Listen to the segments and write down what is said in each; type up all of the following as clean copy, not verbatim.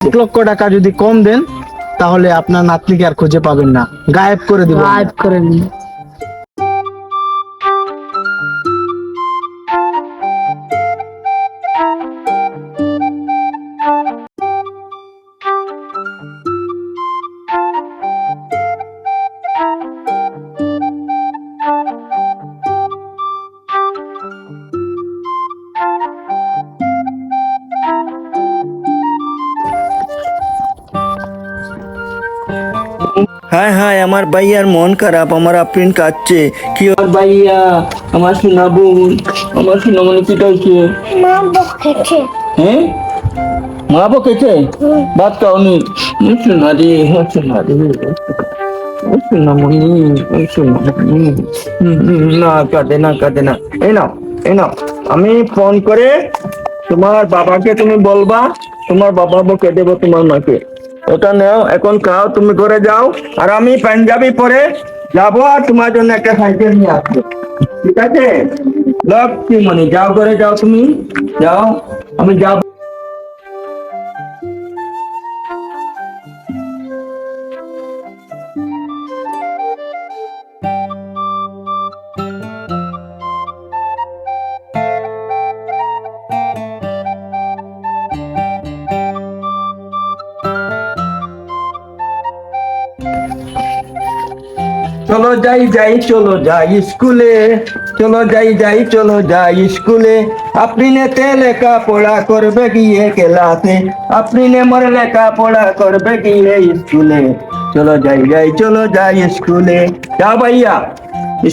1 লক্ষ টাকা যদি কম দেন তাহলে আপনার নাতনিকে আর খুঁজে পাবেন না, গায়েব করে দিব। গায়েব করে দিন। হায় হায়, আমার ভাইয়ার মন খারাপ, আমার আফরিন কাঁদছে। কি আমার ভাইয়া, আমার সোনা বোন, আমার সোনামণি কি করছে? মা বকেছে। হ্যাঁ, মা বকেছে? ভাত খাওনি? সোনা রে, সোনা রে, সোনামণি, সোনামণি। না কাঁদে না, কাঁদে না। এই নাও, এই নাও, আমি ফোন করে তোমার বাবাকে তুমি বলবা, তোমার বাবা বকে দেবো তোমার মাকে। ওটা নাও, এখন খাও, তুমি ঘরে যাও, আর আমি পাঞ্জাবি পরে যাবো আর তোমার জন্য একটা সাইকেল নিয়ে আসবো, ঠিক আছে? লক্ষ্মী মনি, যাও ঘরে যাও, তুমি যাও, আমি যাবো। চলো যাই যাই, চলো যাই স্কুলে, চলো যাই যাই, চলো যাই স্কুলে। আফরিনেতে লেখা পড়া করবে গিয়ে ক্লাসে, আফরিনে মোর লেখা পড়া করবে গিয়ে স্কুলে। চলো যাই যাই, চলো যাই স্কুলে। যাও ভাইয়া,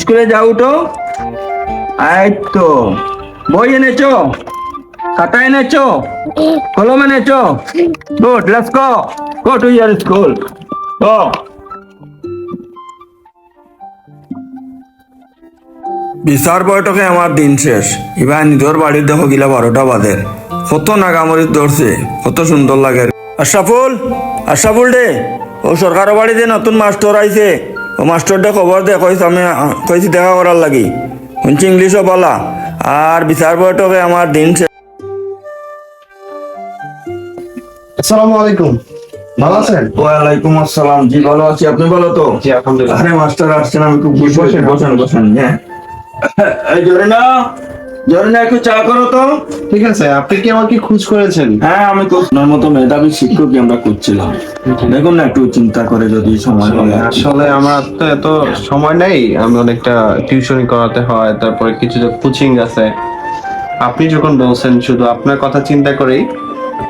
স্কুলে যাও তো। এই তো, বই এনেছো? খাতা এনেছো? কলম এনেছো? Good, let's go to your school. Go. বিচার বৈঠকে আমার দিন শেষ। এবার নিজের বাড়ির দেখো গিলা 12টা বাজে। কত নাগামরি ধরছে, কত সুন্দর লাগে। আশরাফুল, আশরাফুল ডে, ও সরকার বাড়িতে নতুন মাস্টার আইছে, ও মাস্টারটা খবর দে, কইস আমি কইছি দেখা করার লাগি। শুনছি ইংলিশও বলা। আর বিচার বৈঠকে আমার দিন শেষ। আসসালামু আলাইকুম, ভালো আছেন? ওয়ালাইকুম আসসালাম, জি ভালো আছি, আপনি ভালো তো? জি আলহামদুলিল্লাহ। আরে মাস্টার আসছেন, আমি খুব খুশি। বসেন বসেন বসেন। হ্যাঁ, এই জরিনা, জরিনা একটু চা করো তো। ঠিক আছে, আপনি কি আমাকে খোঁজ করেছেন? হ্যাঁ, আমি আপনার মতো মেধাবী শিক্ষকই আমরা খুঁজছিলাম। দেখুন না, একটু চিন্তা করে যদি সময় হয়। আসলে আমার তো এত সময় নেই, আমি অনেকটা টিউশনি করাতে হয়, তারপরে কিছু কোচিং আছে। আপনি যখন বলছেন, শুধু আপনার কথা চিন্তা করেই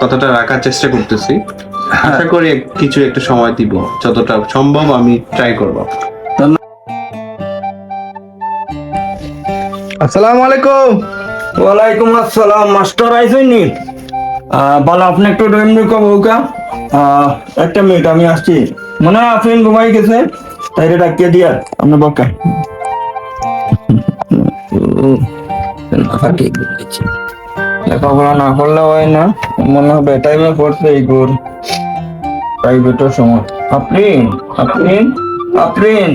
কথাটা রাখার চেষ্টা করতেছি। আশা করি কিছু একটু সময় দিব, যতটা সম্ভব আমি ট্রাই করব। আসসালামু আলাইকুম। ওয়ালাইকুম আসসালাম, মাস্টার আইসেননি? বলো, আপনি একটু ড্রয়িং বউকা। একটা মিনিট, আমি আসছি। মনে হয় আফরিন ঘুমাই গেছে, তাইরে ডাকিয়ে দিয়া আপনার বকা। লেখাপড়া না করলে হয় না, মনে হবে টাইমে পড়ছে এই গোর প্রাইভেটের সময়। আফরিন, আফরিন, আফরিন,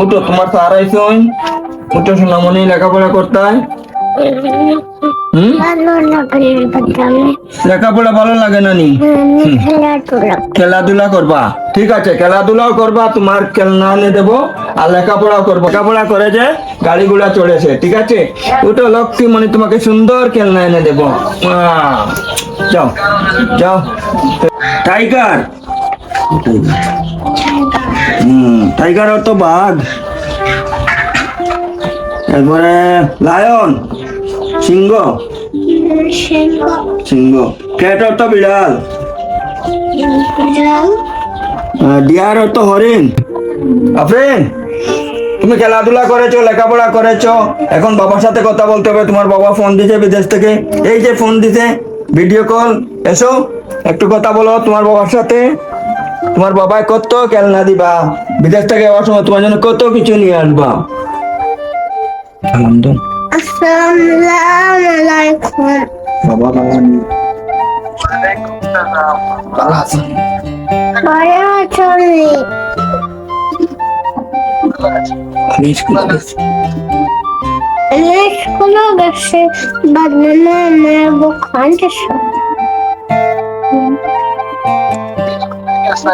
উঠো, তোমার স্যার আইসুন। উঠো সোনামণি, লেখাপড়া করতে হয়। ভালো লাগে বাদামে। লেখাপড়া ভালো লাগে না নি? খেলাধুলা। খেলাধুলা করবা, ঠিক আছে, খেলাধুলাও করবা, তোমার খেলনা এনে দেবো, আর লেখাপড়াও করবো। লেখাপড়া করে যে গাড়িগুলা চড়েছে, ঠিক আছে? ওটা লক্ষ্মী মানে তোমাকে সুন্দর খেলনা এনে দেবো। যাও যাও। টাইগার, টাইগার অর্থ বাঘ, এরপরে লায়ন, সিংহ, সিংহ। ক্যাট অর্থ বিড়াল, ডিয়ার অর্থ হরিণ। আফরিন, তুমি খেলাধুলা করেছো, লেখাপড়া করেছো, এখন বাবার সাথে কথা বলতে হবে। তোমার বাবা ফোন দিছে বিদেশ থেকে, এই যে ফোন দিছে, ভিডিও কল। এসো, একটু কথা বলো তোমার বাবার সাথে। তোমার বাবাই কত খেলনা দিবা, বিদেশ থেকে যাওয়ার সময় তোমার জন্য কত কিছু নিয়ে আসবা। আসসালামু আলাইকুম। বাবা ভালো আছেন? ভালো আছেন? আমি স্কুলে গেছি। আমি স্কুলে গেছি, বাদামে আমার বুক কাঁদছে। আরে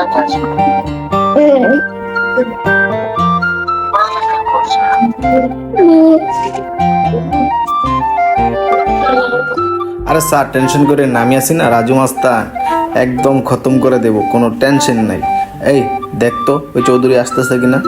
স্যার টেনশন করে আমি আছি না, রাজু মাস্তান একদম খতম করে দেব, কোনো টেনশন নাই। এই দেখ তো ওই চৌধুরী আসতেছে কিনা।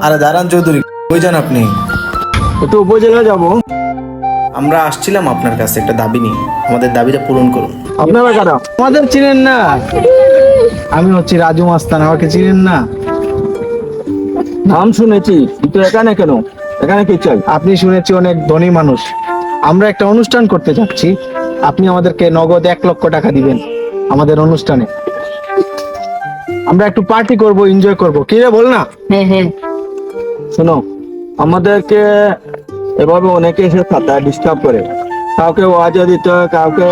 আরে দাঁড়ান চৌধুরী, কই যান আপনি? একটু উপজেলা যাব। আমরা আসছিলাম আপনার কাছে একটা দাবি নিয়ে, আমাদের দাবিটা পূরণ করুন। আপনারা কারা? আমাদের চিনেন না? আমি হচ্ছি রাজু মাস্তান, আমাকে চিনেন না? নাম শুনেছি, কিন্তু এখানে কেন? এখানে কি চাই? আপনি শুনেছি অনেক ধনী মানুষ। আমরা একটা অনুষ্ঠান করতে যাচ্ছি, আপনি আমাদেরকে নগদ 1 লক্ষ টাকা দিবেন আমাদের অনুষ্ঠানে। আমরা একটু পার্টি করব, এনজয় করব। কি রে বল না? শোনো, আমাদেরকে এভাবে অনেকে এসে ডিস্টার্ব করে। কাউকে ওয়াজে দিতে হয়, কাউকে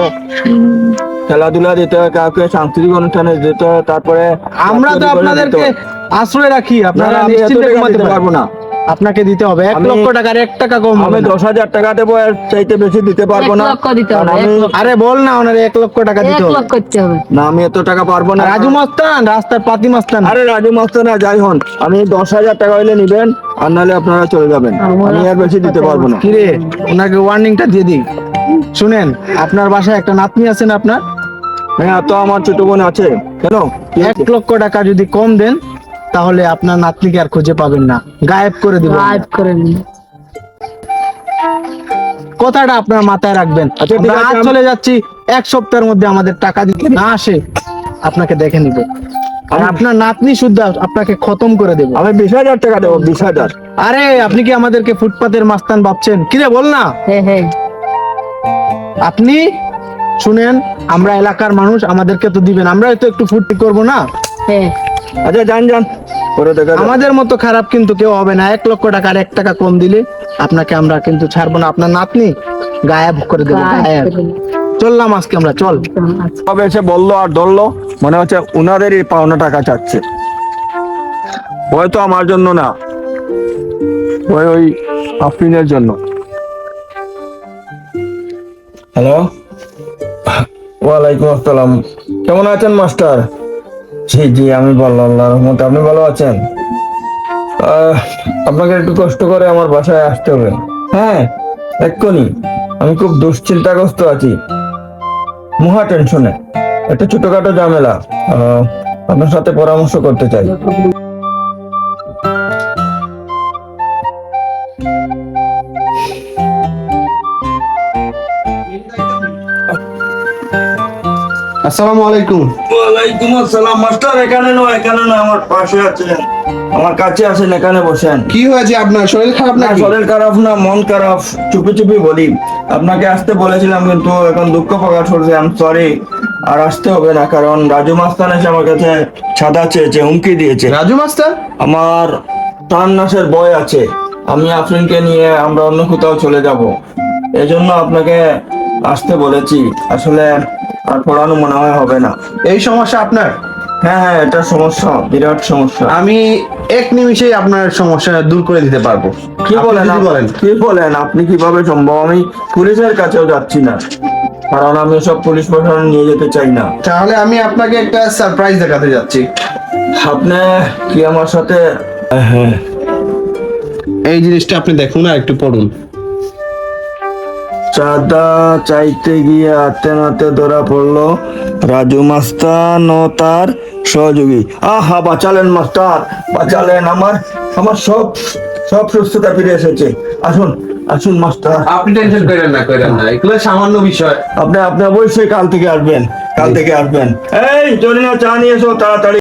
খেলাধুলা দিতে হয়, কাউকে সাংস্কৃতিক অনুষ্ঠানে দিতে হয়, তারপরে আমরা তো আপনাদেরকে আশ্রয় রাখি, আপনারা আমি এত নিশ্চিন্তে টাকা ঘুমাতে দিতে পারবো পারবো না। আপনাকে দিতে হবে 1 আমি- লক্ষ টাকার 1 টাকা কম হবে আমি না। 10,000 টাকা দেবো, এর চাইতে বেশি দিতে পারবো না। 1 লক্ষ দিতে হবে, কারণ আমি 1 লক্ষ। আরে বল না, ওনারে 1 লক্ষ টাকা দিতে 1 হবে। লক্ষ করতে হবে। না, আমি এত টাকা পারবো না। রাজু মাস্তান রাস্তার পাতি মাস্তান। আরে রাজু মাস্টার যাই হন, আমি 10,000 টাকা হইলে নিবেন, আর নাহলে আপনারা চলে যাবেন। আমি আর বেশি দিতে পারবো না। কিরে, ওনাকে ওয়ার্নিংটা দিয়ে দিই। শুনেন, আপনার বাসায় একটা নাতনি আছে না আপনার? হ্যাঁ, তো আমার ছোট বোন আছে। কেন? 1 লক্ষ টাকা যদি কম দেন তাহলে আপনার নাতনিকে আর খুঁজে পাবেন না, গায়েব করে দিব। লাইভ করে নিন। কথাটা আপনার মাথায় রাখবেন। আচ্ছা, ঠিক আমরা আছে, আজ চলে যাচ্ছি, 1 সপ্তাহের মধ্যে আমাদের টাকা দিতে না আসে আপনাকে দেখে নিব। আর আপনার নাতনি শুদ্ধ আপনাকে খতম করে দেব। আমি 20,000 টাকা দেবো, 20,000। আরে আপনি কি আমাদেরকে ফুটপাতের মাস্তান ভাবছেন? কিরে বল না। হ্যাঁ। আপনি শুনেন, আমরা এলাকার মানুষ, আমাদেরকে তো দিবেন, আমরা তো একটু ফুর্তি করব না? হ্যাঁ। আচ্ছা, যান পরে দেখা যাবে। আমাদের মতো খারাপ কিন্তু কেউ হবে না। 1 লক্ষ টাকার 1 টাকা কম দিলে আপনাকে আমরা কিন্তু ছাড়বো না। আপনার নাতনি গায়েব করে দেবো, গায়েব। চললাম আজকে আমরা, চল। আচ্ছা। তবে এসে বললো আর ধরলো, মনে হচ্ছে উনাদেরই পাওনা টাকা চাচ্ছে। হয়তো আমার জন্য না, ওই আফরিনের জন্য। হ্যালো, ওয়ালাইকুম আসসালাম। কেমন আছেন মাস্টার? জি, আমি ভালো, আল্লাহর রহমতে। আপনি ভালো আছেন? আপনাকে একটু কষ্ট করে আমার বাসায় আসতে হবে। হ্যাঁ, এক্ষুনি। আমি খুব দুশ্চিন্তাগ্রস্ত আছি, মহা টেনশনে। একটা ছোটখাটো ঝামেলা, আপনার সাথে পরামর্শ করতে চাই। আসসালামু আলাইকুম। ওয়ালাইকুম আসসালাম। মাস্টার এখানে নয়, আমার পাশে আছেন, আমার কাছে আসেন, এখানে বসেন। কি হয়েছে আপনার? শরীর খারাপ না, নাকি? শরীর খারাপ না, মন খারাপ। চুপি চুপি বলি, আপনাকে আসতে বলেছিলাম, কিন্তু এখন দুঃখ প্রকাশ করছি। আই এম সরি, আর আসতে হবে না, কারণ রাজু মাস্তান এসে আমার কাছে ছাদা চেয়েছে, হুমকি দিয়েছে। রাজু মাস্টার? আমার প্রাণ নাশের ভয় আছে। আমি আফরিনকে নিয়ে আমরা অন্য কোথাও চলে যাব, এজন্য আপনাকে আসতে বলেছি। আসলে আর পড়ানো মনে হয় হবে না। এই সমস্যা আপনার? হ্যাঁ, এটা সমস্যা, বিরাট সমস্যা। আমি 1 নিমিষেই আপনার সমস্যা দূর করে দিতে পারবো। কি আপনি বলেন? যদি বলেন। কি বলেন? আপনি কিভাবে সম্ভব? আমি পুলিশের কাছেও যাচ্ছি না, কারণ আমি সব পুলিশ প্রশাসন নিয়ে যেতে চাই না। তাহলে আমি আপনাকে একটা সারপ্রাইজ দেখাতে যাচ্ছি। আপনি কি আমার সাথে? হ্যাঁ, এই জিনিসটা আপনি দেখুন আর একটু পড়ুন। চাঁদা চাইতে গিয়ে হাতে নাতে ধরা পড়লো রাজু মাস্তান ও তার সহযোগী। আহা, বাঁচালেন মাস্টার, বাঁচালেন। আমার সব সুস্থতা ফিরে এসেছে। আসুন মাস্টার। আপনি টেনশন করেন না, এগুলো সামান্য বিষয়। আপনি অবশ্যই কাল থেকে আসবেন। এই জরিনা, চা নিয়ে এসো তাড়াতাড়ি।